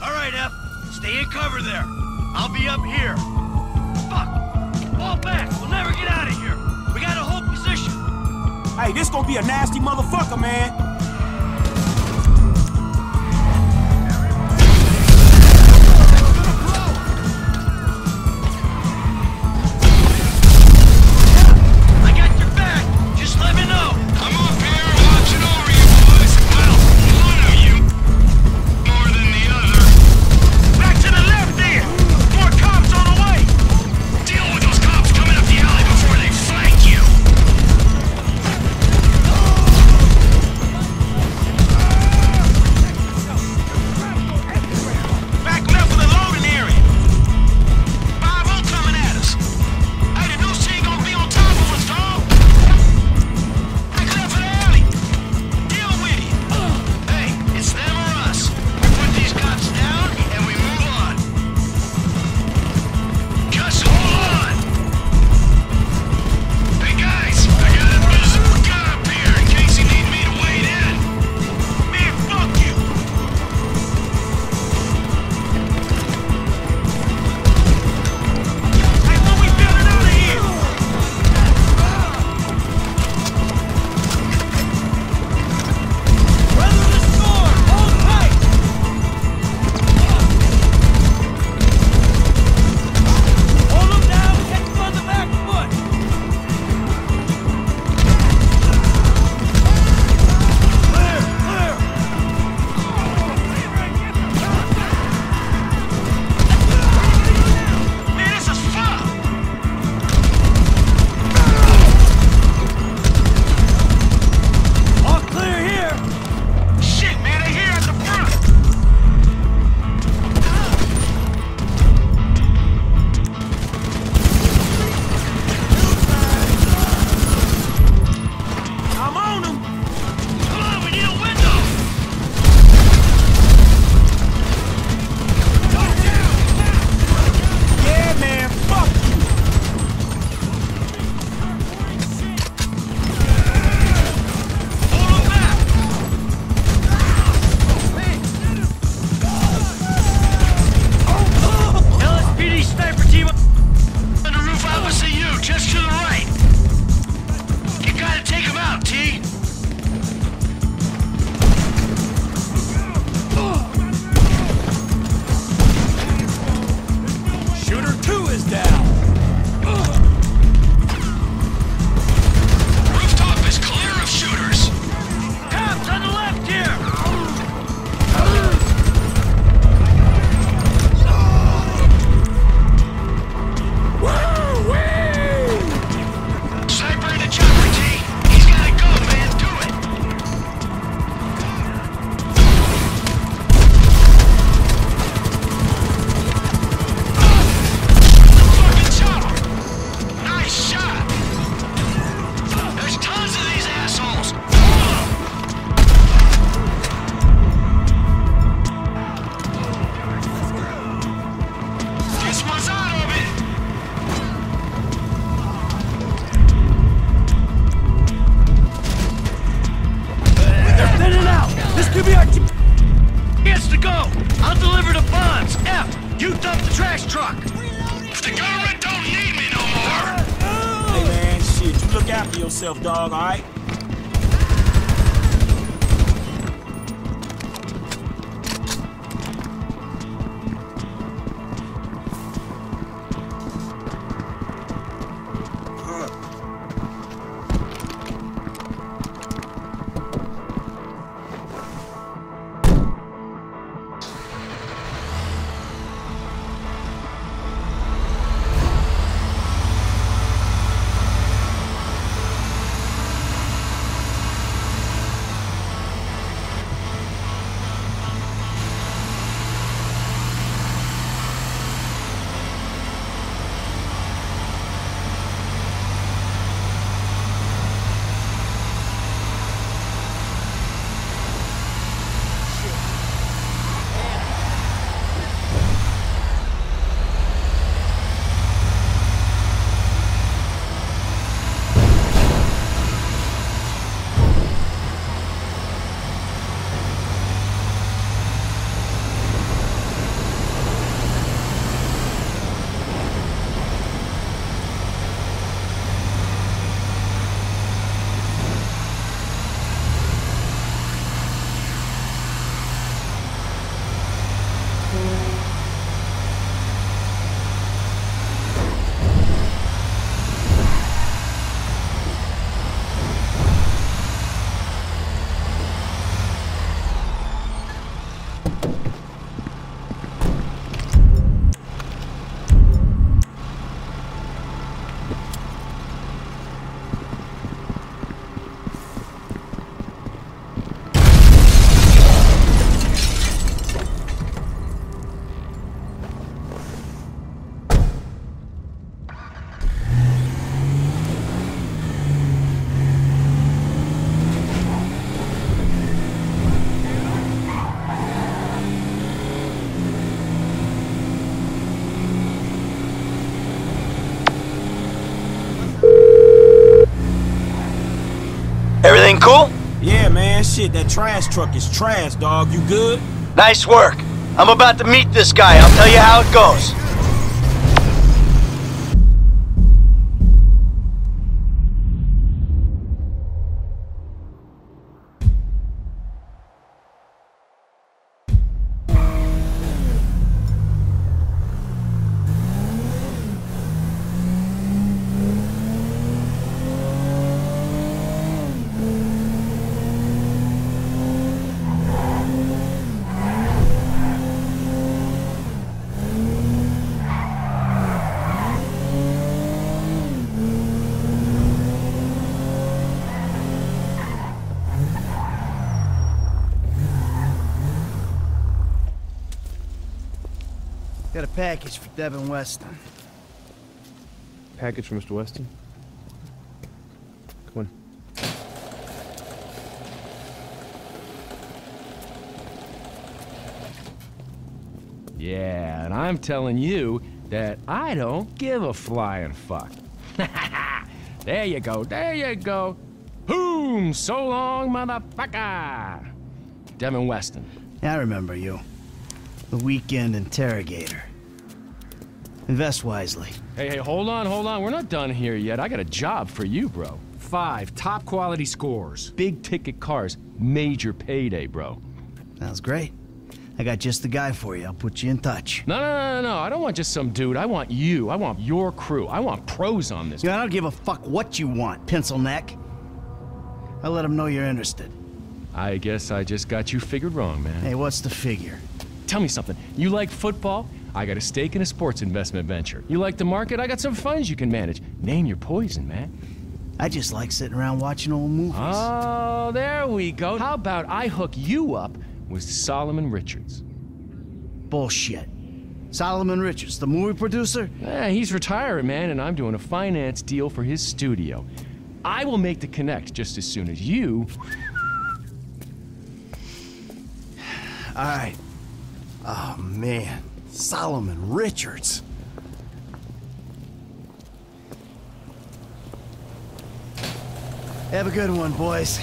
All right, F. Stay in cover there. I'll be up here. Fuck! Fall back. We'll never get out of here. We got a whole position. Hey, this gonna be a nasty motherfucker, man. Yourself, dog, all right? Shit, that trash truck is trash, dog. You good? Nice work. I'm about to meet this guy. I'll tell you how it goes. Got a package for Devin Weston. Package from Mr. Weston? Come on. Yeah, and I'm telling you that I don't give a flying fuck. There you go, there you go. Boom! So long, motherfucker! Devin Weston. I remember you. The weekend interrogator. Invest wisely. Hey, hold on. We're not done here yet. I got a job for you, bro. 5 top quality scores. Big ticket cars. Major payday, bro. Sounds great. I got just the guy for you. I'll put you in touch. No. I don't want just some dude. I want you. I want your crew. I want pros on this. Yeah, I don't give a fuck what you want, pencil neck. I'll let them know you're interested. I guess I just got you figured wrong, man. Hey, what's the figure? Tell me something. You like football? I got a stake in a sports investment venture. You like the market? I got some funds you can manage. Name your poison, man. I just like sitting around watching old movies. Oh, there we go. How about I hook you up with Solomon Richards? Bullshit. Solomon Richards, the movie producer? He's retiring, man, and I'm doing a finance deal for his studio. I will make the connect just as soon as you... All right. Oh, man. Solomon Richards. Have a good one, boys.